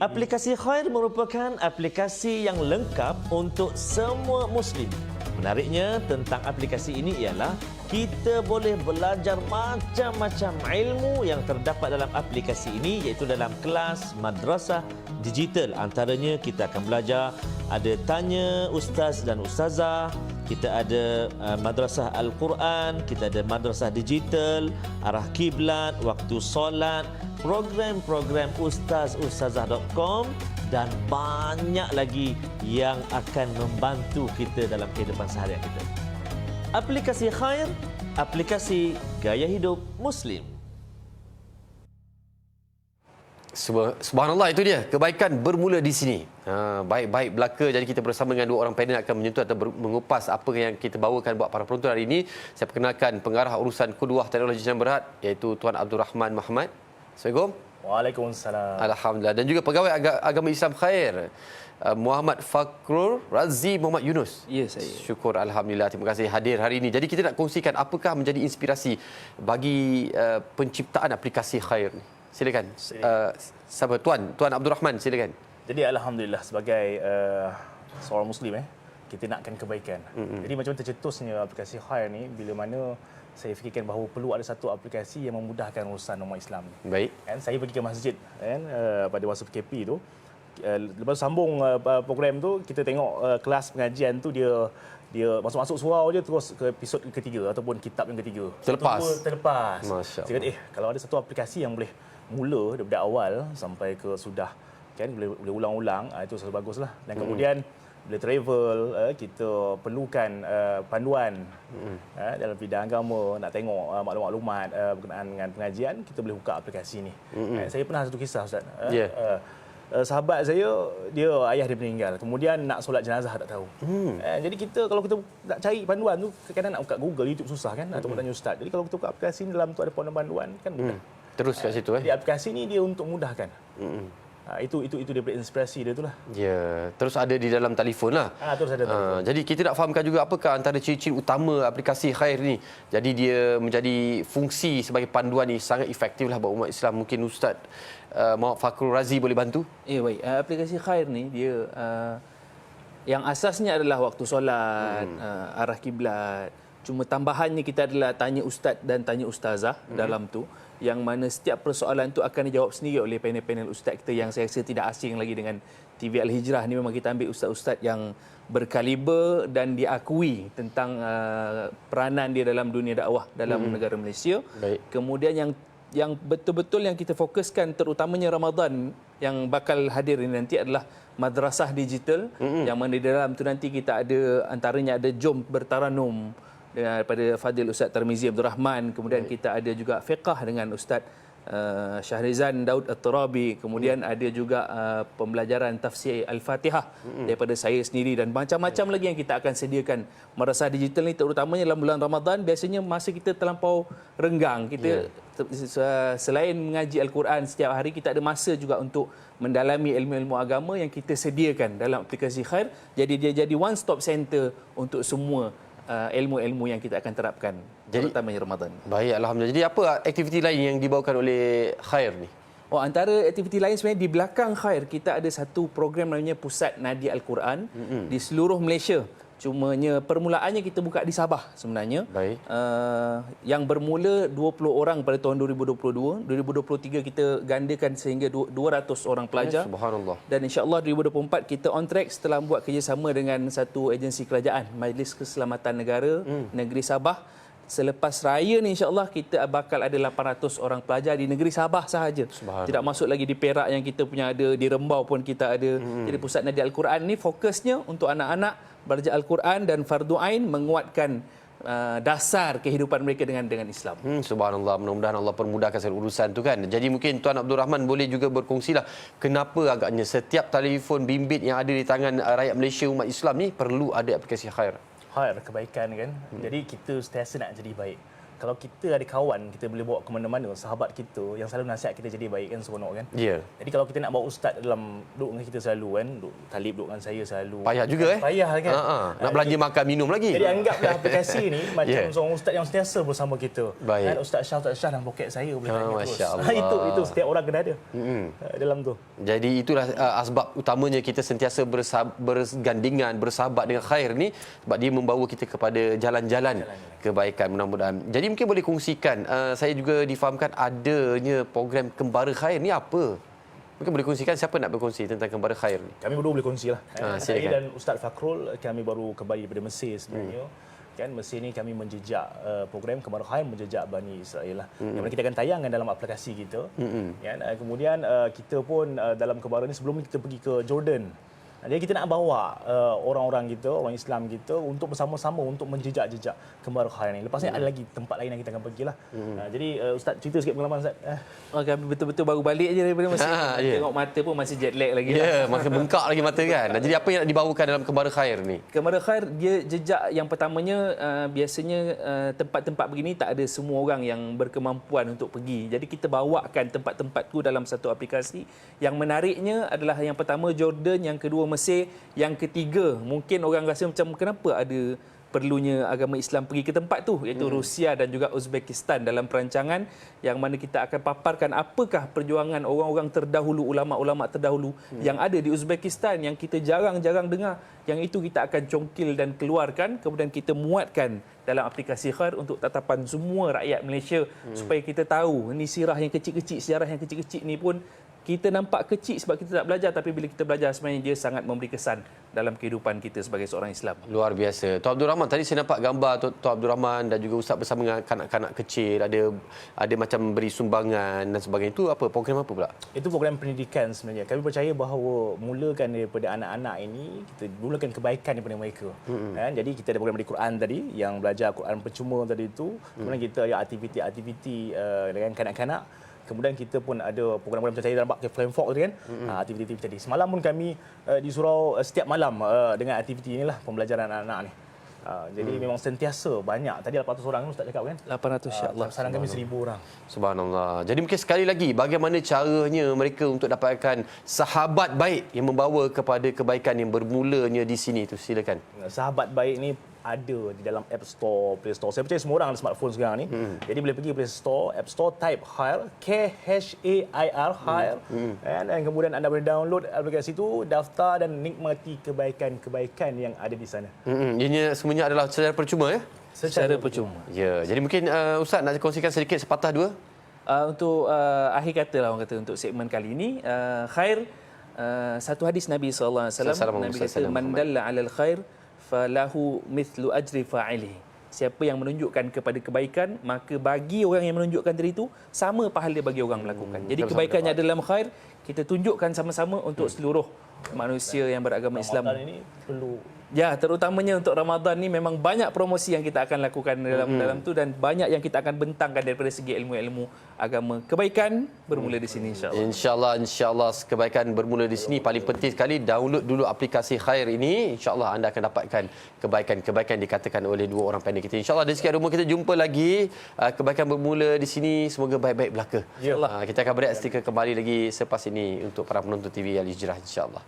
Aplikasi Khair merupakan aplikasi yang lengkap untuk semua Muslim. Menariknya tentang aplikasi ini ialah kita boleh belajar macam-macam ilmu yang terdapat dalam aplikasi ini, iaitu dalam kelas madrasah digital. Antaranya kita akan belajar ada tanya ustaz dan ustazah, kita ada madrasah Al-Quran, kita ada madrasah digital, arah kiblat, waktu solat, program-program ustaz-ustazah.com dan banyak lagi yang akan membantu kita dalam kehidupan seharian kita. Aplikasi Khair, aplikasi gaya hidup Muslim. Subhanallah, itu dia. Kebaikan bermula di sini. Baik-baik belaka. Jadi kita bersama dengan dua orang panel akan menyentuh atau mengupas apa yang kita bawakan buat para penonton hari ini. Saya perkenalkan pengarah urusan Kuduah Teknologi Jalan Berhad, iaitu Tuan Abdul Rahman Muhammad. Assalamualaikum. Waalaikumsalam. Alhamdulillah. Dan juga pegawai agama Islam Khair, Muhammad Fakrul Razi Muhammad Yunus. Ya, saya. Syukur, Alhamdulillah. Terima kasih hadir hari ini. Jadi kita nak kongsikan apakah menjadi inspirasi bagi penciptaan aplikasi Khair ni. Silakan. Sahabat Tuan Abdul Rahman, silakan. Jadi alhamdulillah sebagai seorang Muslim kita nakkan kebaikan. Jadi macam tercetusnya aplikasi Khair ni bila mana saya fikirkan bahawa perlu ada satu aplikasi yang memudahkan urusan umat Islam. Baik. Saya pergi ke masjid pada masa PKP tu. Lepas sambung program tu, kita tengok kelas pengajian tu dia masuk-masuk surau je terus ke episod ketiga ataupun kitab yang ketiga. Terlepas. Masya Allah. Saya kata kalau ada satu aplikasi yang boleh mula daripada awal sampai ke sudah boleh ulang-ulang, itu sangat baguslah. Dan kemudian bila travel, kita perlukan panduan dalam bidang agama, nak tengok maklumat-maklumat berkenaan dengan pengajian, kita boleh buka aplikasi ni. Saya pernah satu kisah, Ustaz. Sahabat saya, ayah dia meninggal. Kemudian nak solat jenazah tak tahu. Jadi kalau kita nak cari panduan tu, kadang-kadang nak buka Google, YouTube susah kan, atau tanya ustaz. Jadi kalau kita buka aplikasi ni, dalam tu ada panduan kan mudah. Terus kat situ. Jadi aplikasi ni dia untuk mudahkan. Itu daripada inspirasi dia itulah. Ya, terus ada di dalam telefon lah. Terus ada telefon. Jadi kita nak fahamkan juga apakah antara ciri-ciri utama aplikasi Khair ni. Jadi dia menjadi fungsi sebagai panduan ni sangat efektif lah buat umat Islam. Mungkin Ustaz Muhammad Fakrul Razi boleh bantu? Ya, baik. Aplikasi Khair ni dia yang asasnya adalah waktu solat, arah kiblat. Cuma tambahannya kita adalah tanya ustaz dan tanya ustazah dalam tu, yang mana setiap persoalan tu akan dijawab sendiri oleh panel-panel ustaz kita yang saya rasa tidak asing lagi dengan TV Al-Hijrah ni. Memang kita ambil ustaz-ustaz yang berkaliber dan diakui tentang peranan dia dalam dunia dakwah dalam negara Malaysia. Baik. Kemudian yang betul-betul yang kita fokuskan terutamanya Ramadan yang bakal hadir ini nanti adalah madrasah digital, yang mana di dalam tu nanti kita ada antaranya ada Jom Bertaranum daripada Fadil Ustaz Tarmizi Abdul Rahman, kemudian kita ada juga fiqh dengan Ustaz Syahrizan Daud At-Turabi, kemudian ada juga pembelajaran tafsir Al-Fatihah daripada saya sendiri dan macam-macam lagi yang kita akan sediakan. Madrasah digital ni terutamanya dalam bulan Ramadan, biasanya masa kita terlampau renggang, kita selain mengaji Al-Quran setiap hari, kita ada masa juga untuk mendalami ilmu-ilmu agama yang kita sediakan dalam aplikasi Khair. Jadi dia jadi one stop center untuk semua ilmu-ilmu yang kita akan terapkan, terutamanya Ramadan. Baik, Alhamdulillah. Jadi apa aktiviti lain yang dibawakan oleh Khair ni? Antara aktiviti lain sebenarnya di belakang Khair, kita ada satu program namanya Pusat Nadi Al-Quran di seluruh Malaysia. Cumanya permulaannya kita buka di Sabah sebenarnya. Baik. Yang bermula 20 orang pada tahun 2022. 2023 kita gandakan sehingga 200 orang pelajar. Subhanallah. Dan insya-Allah 2024 kita on track setelah buat kerjasama dengan satu agensi kerajaan, Majlis Keselamatan Negara Negeri Sabah. Selepas raya ni insya-Allah kita bakal ada 800 orang pelajar di negeri Sabah sahaja. Tidak masuk lagi di Perak yang kita punya ada, di Rembau pun kita ada. Jadi Pusat Nadi Al-Quran ni fokusnya untuk anak-anak belajar Al-Quran dan fardu ain, menguatkan dasar kehidupan mereka dengan Islam. Subhanallah, mudah-mudahan Allah permudahkan segala urusan tu kan. Jadi mungkin Tuan Abdul Rahman boleh juga berkongsilah kenapa agaknya setiap telefon bimbit yang ada di tangan rakyat Malaysia umat Islam ni perlu ada aplikasi Khair. Khair, kebaikan kan. Jadi kita sentiasa nak jadi baik. kalau kita ada kawan, kita boleh bawa ke mana-mana, sahabat kita yang selalu nasihat kita jadi baik kan, seronok kan. Ya. Jadi kalau kita nak bawa ustaz dalam duduk dengan kita selalu kan, Talib duduk dengan saya selalu. Payah juga Payah kan. Nak belanja makan minum lagi. Jadi anggaplah aplikasi ni macam Ya. seorang ustaz yang sentiasa bersama kita. Baik. Kan Ustaz Syah dalam poket saya boleh tanya terus. Masya Allah. Itu setiap orang kena ada. Dalam tu. Jadi itulah asbab utamanya kita sentiasa bergandingan, bersahabat dengan khair ni, sebab dia membawa kita kepada jalan-jalan kebaikan mudah-mudahan. Jadi mungkin boleh kongsikan, saya juga difahamkan adanya program Kembara Khair ni apa? Mungkin boleh kongsikan, siapa nak berkongsi tentang Kembara Khair ni? Kami berdua boleh kongsi lah. Saya silakan. dan Ustaz Fakrul, kami baru kembali daripada Mesir sebenarnya. Kan Mesir ni kami menjejak program Kembara Khair, menjejak Bani Israel lah. Yang mana kita akan tayangkan dalam aplikasi kita. Kan? Kemudian kita pun dalam Kembara ni sebelum ni kita pergi ke Jordan. Jadi kita nak bawa orang-orang kita, orang Islam kita untuk bersama-sama untuk menjejak-jejak Kembara Khair ni. Lepas ni ada lagi tempat lain yang kita akan pergilah. Jadi Ustaz cerita sikit pengalaman Ustaz. Kami betul-betul baru balik je daripada Mesir. Ya. Tengok mata pun masih jet lag lagi. Ya, masih bengkak lagi mata kan. Jadi apa yang nak dibawakan dalam Kembara Khair ni? Kembara Khair, dia jejak yang pertamanya, biasanya tempat-tempat begini tak ada semua orang yang berkemampuan untuk pergi. Jadi kita bawakan tempat-tempat tu dalam satu aplikasi. Yang menariknya adalah yang pertama Jordan, yang kedua Mesir, yang ketiga mungkin orang rasa macam kenapa ada perlunya agama Islam pergi ke tempat tu, iaitu Rusia dan juga Uzbekistan, dalam perancangan yang mana kita akan paparkan apakah perjuangan orang-orang terdahulu, ulama-ulama terdahulu yang ada di Uzbekistan yang kita jarang-jarang dengar. Yang itu kita akan congkil dan keluarkan, kemudian kita muatkan dalam aplikasi Khair untuk tatapan semua rakyat Malaysia supaya kita tahu ni sirah yang kecil-kecil, sejarah yang kecil-kecil ni pun kita nampak kecil sebab kita tak belajar, tapi bila kita belajar sebenarnya dia sangat memberi kesan dalam kehidupan kita sebagai seorang Islam. Luar biasa. Tuan Abdul Rahman, tadi saya nampak gambar Tuan Abdul Rahman dan juga Ustaz bersama dengan kanak-kanak kecil, ada macam beri sumbangan dan sebagainya. Itu apa? Program apa pula? Itu program pendidikan sebenarnya. Kami percaya bahawa mulakan daripada anak-anak ini, kita mulakan kebaikan daripada mereka. Kan? Jadi kita ada program di Quran tadi yang belajar Quran percuma tadi itu. Kemudian kita ada aktiviti-aktiviti dengan kanak-kanak. Kemudian kita pun ada program-program macam saya dalam bak Flame Fork tadi kan. Aktiviti-aktiviti tadi. Semalam pun kami di surau setiap malam dengan aktiviti inilah pembelajaran anak-anak ni. Jadi memang sentiasa banyak. Tadi 800 orang Ustaz cakap kan? 800 insya-Allah. Saran kami 1000 orang. Subhanallah. Jadi mungkin sekali lagi, bagaimana caranya mereka untuk dapatkan sahabat baik yang membawa kepada kebaikan yang bermulanya di sini tu? Silakan. Sahabat baik ni ada di dalam App Store, Play Store. Saya percaya semua orang ada smartphone sekarang ni. Jadi boleh pergi Play Store, App Store, type Khair, Khair, Khair. Dan kemudian anda boleh download aplikasi itu, daftar dan nikmati kebaikan-kebaikan yang ada di sana. Ianya semuanya adalah secara percuma ya? Secara percuma. Ya, jadi mungkin Ustaz nak kongsikan sedikit sepatah dua? Untuk akhir kata lah orang kata untuk segmen kali ini, Khair, satu hadis Nabi SAW, Nabi kata, man dalla alal khair falahu mithlu ajri fa'ilih. Siapa yang menunjukkan kepada kebaikan, maka bagi orang yang menunjukkan diri itu sama pahala bagi orang melakukan. Jadi kebaikannya dalam khair, kita tunjukkan sama-sama untuk seluruh manusia yang beragama Islam. Ramadan ini perlu. Ya, terutamanya untuk Ramadan ni memang banyak promosi yang kita akan lakukan dalam tu, dan banyak yang kita akan bentangkan daripada segi ilmu-ilmu agama. Kebaikan bermula di sini insya-Allah. InsyaAllah kebaikan bermula di sini. Paling penting sekali, download dulu aplikasi Khair ini. InsyaAllah anda akan dapatkan kebaikan-kebaikan dikatakan oleh dua orang pandai kita. InsyaAllah dari sekian rumah kita jumpa lagi. Kebaikan bermula di sini. Semoga baik-baik belaka. InsyaAllah. Kita akan berehat sedikit kembali lagi selepas ini untuk para penonton TV Al Hijrah insyaAllah.